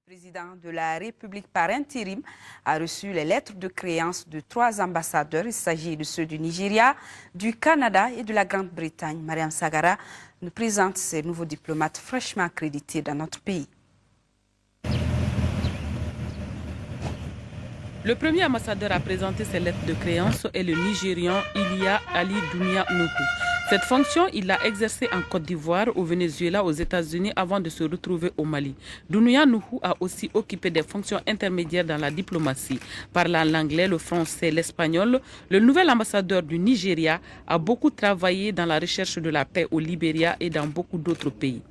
Le président de la République par intérim a reçu les lettres de créance de 3 ambassadeurs. Il s'agit de ceux du Nigeria, du Canada et de la Grande-Bretagne. Mariam Sagara nous présente ces nouveaux diplomates fraîchement accrédités dans notre pays. Le premier ambassadeur à présenter ses lettres de créance est le Nigérian Ilia Ali Dounia Nuhu. Cette fonction, il l'a exercée en Côte d'Ivoire, au Venezuela, aux États-Unis avant de se retrouver au Mali. Dounia Nuhu a aussi occupé des fonctions intermédiaires dans la diplomatie. Parlant l'anglais, le français, l'espagnol, le nouvel ambassadeur du Nigeria a beaucoup travaillé dans la recherche de la paix au Libéria et dans beaucoup d'autres pays.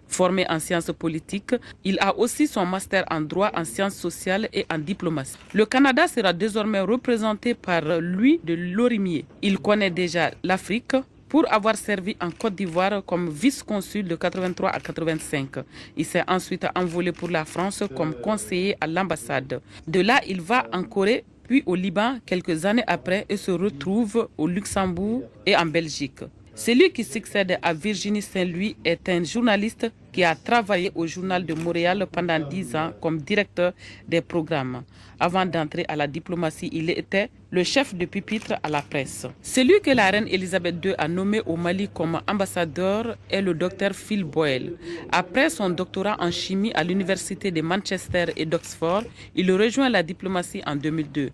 Formé en sciences politiques, il a aussi son master en droit, en sciences sociales et en diplomatie. Le Canada sera désormais représenté par Louis de Lorimier. Il connaît déjà l'Afrique pour avoir servi en Côte d'Ivoire comme vice-consul de 83 à 85. Il s'est ensuite envolé pour la France comme conseiller à l'ambassade. De là, il va en Corée, puis au Liban quelques années après et se retrouve au Luxembourg et en Belgique. Celui qui succède à Virginie Saint-Louis est un journaliste qui a travaillé au Journal de Montréal pendant 10 ans comme directeur des programmes. Avant d'entrer à la diplomatie, il était le chef de pupitre à la presse. Celui que la reine Elisabeth II a nommé au Mali comme ambassadeur est le docteur Phil Boyle. Après son doctorat en chimie à l'université de Manchester et d'Oxford, il rejoint la diplomatie en 2002.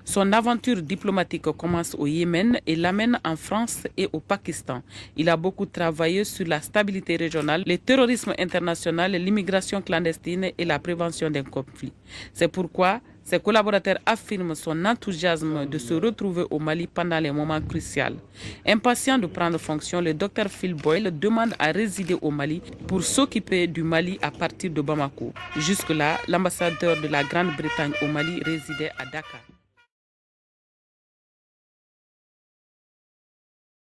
Son aventure diplomatique commence au Yémen et l'amène en France et au Pakistan. Il a beaucoup travaillé sur la stabilité régionale, le terrorisme international, l'immigration clandestine et la prévention des conflits. C'est pourquoi ses collaborateurs affirment son enthousiasme de se retrouver au Mali pendant les moments cruciaux. Impatient de prendre fonction, le Dr Phil Boyle demande à résider au Mali pour s'occuper du Mali à partir de Bamako. Jusque-là, l'ambassadeur de la Grande-Bretagne au Mali résidait à Dakar.